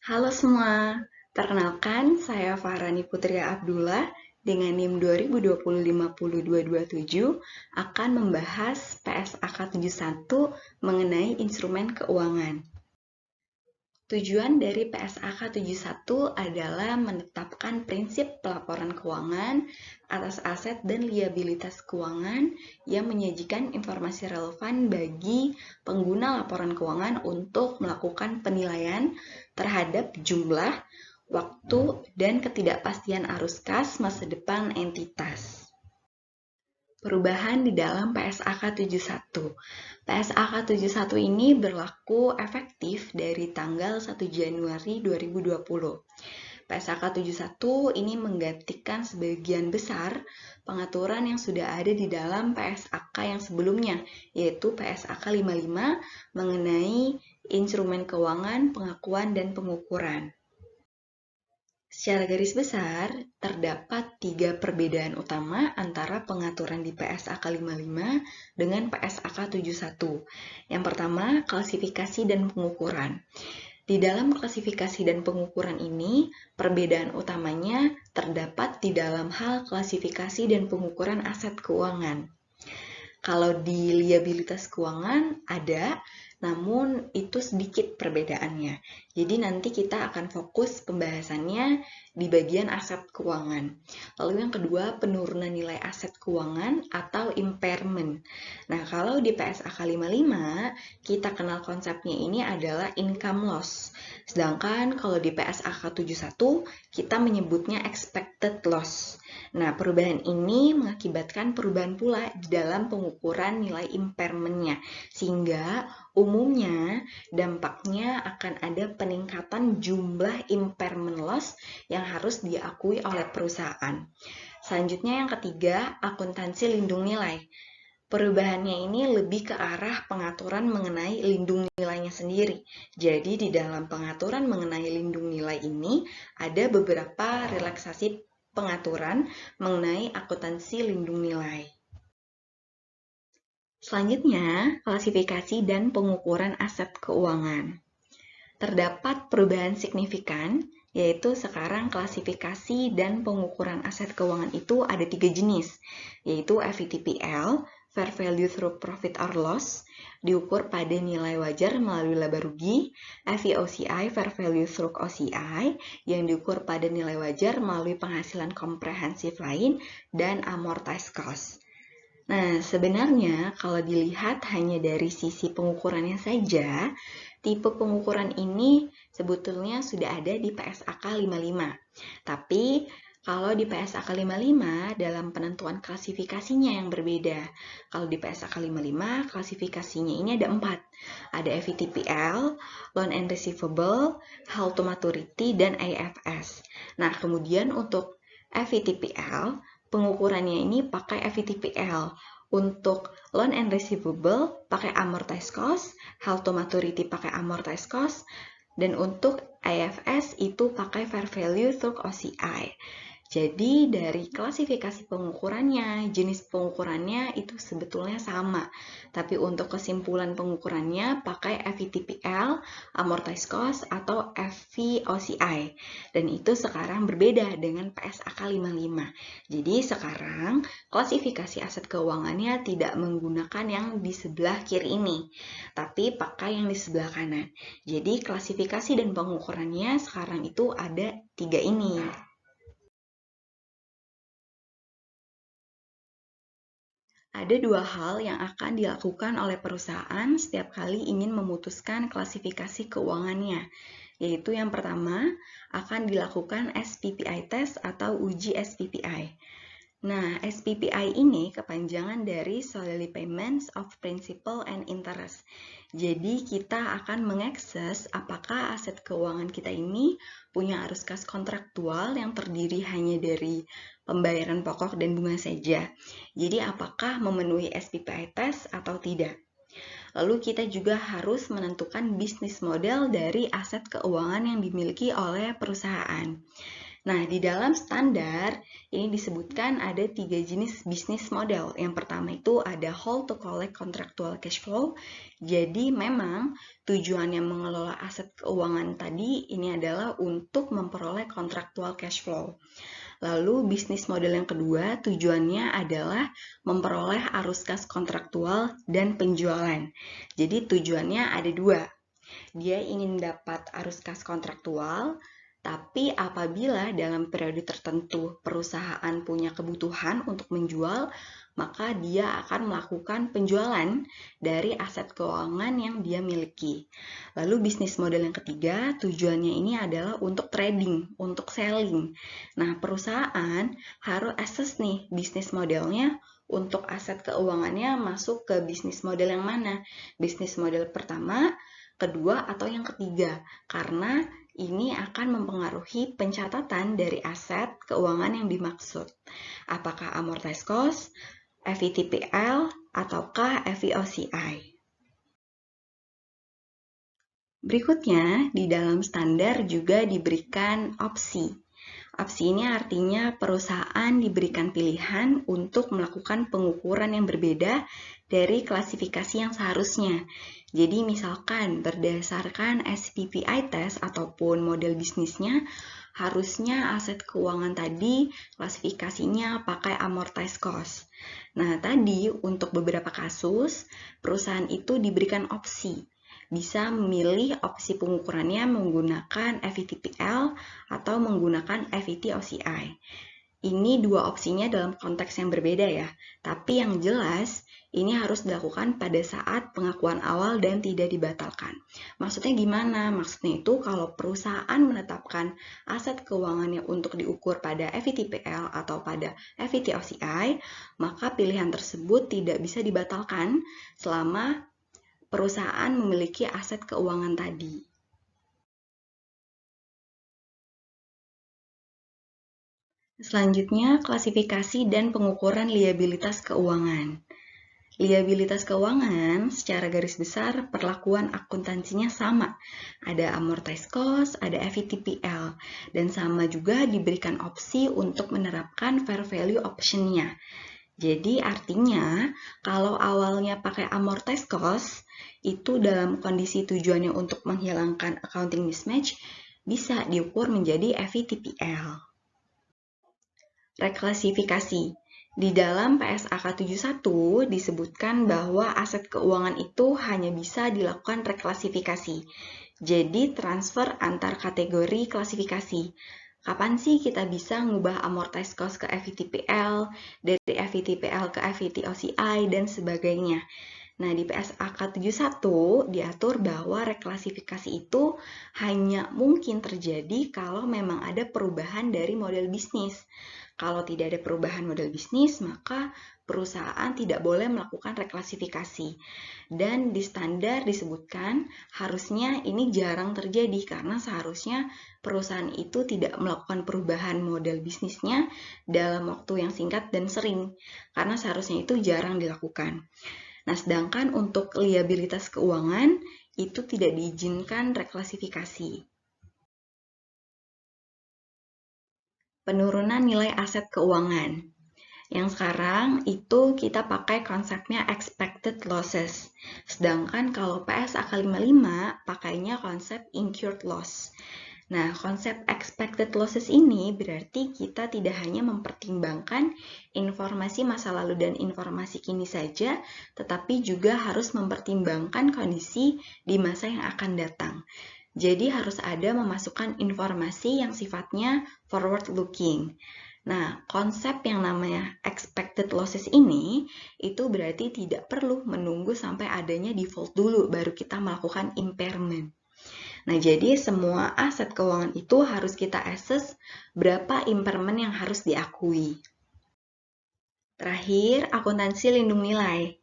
Halo semua, perkenalkan saya Farhani Putria Abdullah dengan NIM 2020-50227 akan membahas PSAK 71 mengenai instrumen keuangan. Tujuan dari PSAK 71 adalah menetapkan prinsip pelaporan keuangan atas aset dan liabilitas keuangan yang menyajikan informasi relevan bagi pengguna laporan keuangan untuk melakukan penilaian terhadap jumlah, waktu, dan ketidakpastian arus kas masa depan entitas. Perubahan di dalam PSAK 71. PSAK 71 ini berlaku efektif dari tanggal 1 Januari 2020. PSAK 71 ini menggantikan sebagian besar pengaturan yang sudah ada di dalam PSAK yang sebelumnya, yaitu PSAK 55 mengenai instrumen keuangan, pengakuan, dan pengukuran. Secara garis besar, terdapat 3 perbedaan utama antara pengaturan di PSAK 55 dengan PSAK 71. Yang pertama, klasifikasi dan pengukuran. Di dalam klasifikasi dan pengukuran ini, perbedaan utamanya terdapat di dalam hal klasifikasi dan pengukuran aset keuangan. Kalau di liabilitas keuangan ada, namun itu sedikit perbedaannya. Jadi nanti kita akan fokus pembahasannya di bagian aset keuangan. Lalu yang kedua, penurunan nilai aset keuangan atau impairment. Nah, kalau di PSAK 55, kita kenal konsepnya ini adalah income loss. Sedangkan kalau di PSAK 71, kita menyebutnya expected loss. Nah, perubahan ini mengakibatkan perubahan pula di dalam pengukuran nilai impairment-nya, sehingga umumnya dampaknya akan ada peningkatan jumlah impairment loss yang harus diakui oleh perusahaan. Selanjutnya yang ketiga, akuntansi lindung nilai. Perubahannya ini lebih ke arah pengaturan mengenai lindung nilainya sendiri. Jadi di dalam pengaturan mengenai lindung nilai ini ada beberapa relaksasi pengaturan mengenai akuntansi lindung nilai. Selanjutnya, klasifikasi dan pengukuran aset keuangan. Terdapat perubahan signifikan, yaitu sekarang klasifikasi dan pengukuran aset keuangan itu ada 3 jenis, yaitu FVTPL, Fair Value Through Profit or Loss, diukur pada nilai wajar melalui laba rugi, FVOCI, Fair Value Through OCI, yang diukur pada nilai wajar melalui penghasilan komprehensif lain, dan Amortized Cost. Nah, sebenarnya kalau dilihat hanya dari sisi pengukurannya saja, tipe pengukuran ini sebetulnya sudah ada di PSAK 55. Tapi kalau di PSAK 55 dalam penentuan klasifikasinya yang berbeda. Kalau di PSAK 55 klasifikasinya ini ada 4. Ada FVTPL, Loan and Receivable, Hold to Maturity, dan AFS. Nah, kemudian untuk FVTPL, pengukurannya ini pakai FVTPL. Untuk loan and receivable pakai amortized cost, held to maturity pakai amortized cost, dan untuk AFS itu pakai fair value through OCI. Jadi dari klasifikasi pengukurannya, jenis pengukurannya itu sebetulnya sama. Tapi untuk kesimpulan pengukurannya pakai FVTPL, amortized cost, atau FVOCI. Dan itu sekarang berbeda dengan PSAK 55. Jadi sekarang klasifikasi aset keuangannya tidak menggunakan yang di sebelah kiri ini, tapi pakai yang di sebelah kanan. Jadi klasifikasi dan pengukurannya sekarang itu ada 3 ini. Ada 2 hal yang akan dilakukan oleh perusahaan setiap kali ingin memutuskan klasifikasi keuangannya, yaitu yang pertama akan dilakukan SPPI test atau uji SPPI. Nah, SPPI ini kepanjangan dari Solely Payments of Principal and Interest. Jadi, kita akan mengakses apakah aset keuangan kita ini punya arus kas kontraktual yang terdiri hanya dari pembayaran pokok dan bunga saja. Jadi, apakah memenuhi SPPI test atau tidak? Lalu kita juga harus menentukan bisnis model dari aset keuangan yang dimiliki oleh perusahaan. Nah, di dalam standar, ini disebutkan ada 3 jenis bisnis model. Yang pertama itu ada hold to collect contractual cash flow. Jadi memang tujuannya mengelola aset keuangan tadi ini adalah untuk memperoleh contractual cash flow. Lalu bisnis model yang kedua tujuannya adalah memperoleh arus kas kontraktual dan penjualan. Jadi tujuannya ada dua. Dia ingin dapat arus kas kontraktual, tapi apabila dalam periode tertentu perusahaan punya kebutuhan untuk menjual, maka dia akan melakukan penjualan dari aset keuangan yang dia miliki. Lalu bisnis model yang ketiga, tujuannya ini adalah untuk trading, untuk selling. Nah, perusahaan harus assess nih bisnis modelnya untuk aset keuangannya masuk ke bisnis model yang mana? Bisnis model pertama, kedua, atau yang ketiga, karena ini akan mempengaruhi pencatatan dari aset keuangan yang dimaksud. Apakah amortized cost, FVTPL, ataukah FVOCI? Berikutnya, di dalam standar juga diberikan opsi. Opsi ini artinya perusahaan diberikan pilihan untuk melakukan pengukuran yang berbeda dari klasifikasi yang seharusnya. Jadi misalkan berdasarkan SPPI test ataupun model bisnisnya, harusnya aset keuangan tadi klasifikasinya pakai amortized cost. Nah, tadi untuk beberapa kasus, perusahaan itu diberikan opsi. Bisa memilih opsi pengukurannya menggunakan FVTPL atau menggunakan FVTOCI. Ini dua opsinya dalam konteks yang berbeda ya, tapi yang jelas ini harus dilakukan pada saat pengakuan awal dan tidak dibatalkan. Maksudnya gimana? Maksudnya itu kalau perusahaan menetapkan aset keuangannya untuk diukur pada FVTPL atau pada FVTOCI, maka pilihan tersebut tidak bisa dibatalkan selama perusahaan memiliki aset keuangan tadi. Selanjutnya, klasifikasi dan pengukuran liabilitas keuangan. Liabilitas keuangan secara garis besar perlakuan akuntansinya sama. Ada amortized cost, ada FVTPL, dan sama juga diberikan opsi untuk menerapkan fair value option-nya. Jadi artinya kalau awalnya pakai amortized cost, itu dalam kondisi tujuannya untuk menghilangkan accounting mismatch, bisa diukur menjadi FVTPL. Reklasifikasi. Di dalam PSAK 71 disebutkan bahwa aset keuangan itu hanya bisa dilakukan reklasifikasi. Jadi transfer antar kategori klasifikasi. Kapan sih kita bisa ngubah amortized cost ke FVTPL, dari FVTPL ke FVTOCI, dan sebagainya. Nah, di PSAK 71 diatur bahwa reklasifikasi itu hanya mungkin terjadi kalau memang ada perubahan dari model bisnis. Kalau tidak ada perubahan model bisnis, maka perusahaan tidak boleh melakukan reklasifikasi. Dan di standar disebutkan harusnya ini jarang terjadi karena seharusnya perusahaan itu tidak melakukan perubahan model bisnisnya dalam waktu yang singkat dan sering, karena seharusnya itu jarang dilakukan. Nah, sedangkan untuk liabilitas keuangan itu tidak diizinkan reklasifikasi. Penurunan nilai aset keuangan. Yang sekarang itu kita pakai konsepnya expected losses. Sedangkan kalau PSAK 55 pakainya konsep incurred loss. Nah, konsep expected losses ini berarti kita tidak hanya mempertimbangkan informasi masa lalu dan informasi kini saja, tetapi juga harus mempertimbangkan kondisi di masa yang akan datang. Jadi harus ada memasukkan informasi yang sifatnya forward looking. Nah, konsep yang namanya expected losses ini itu berarti tidak perlu menunggu sampai adanya default dulu baru kita melakukan impairment. Nah, jadi semua aset keuangan itu harus kita assess berapa impairment yang harus diakui. Terakhir, akuntansi lindung nilai.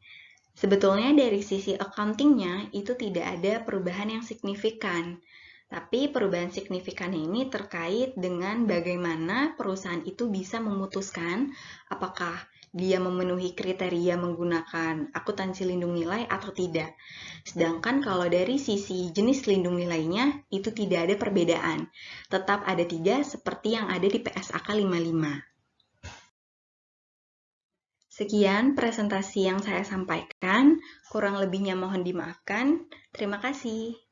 Sebetulnya dari sisi accounting-nya itu tidak ada perubahan yang signifikan. Tapi perubahan signifikan ini terkait dengan bagaimana perusahaan itu bisa memutuskan apakah dia memenuhi kriteria menggunakan akuntansi lindung nilai atau tidak. Sedangkan kalau dari sisi jenis lindung nilainya, itu tidak ada perbedaan. Tetap ada 3 seperti yang ada di PSAK 55. Sekian presentasi yang saya sampaikan, kurang lebihnya mohon dimaafkan. Terima kasih.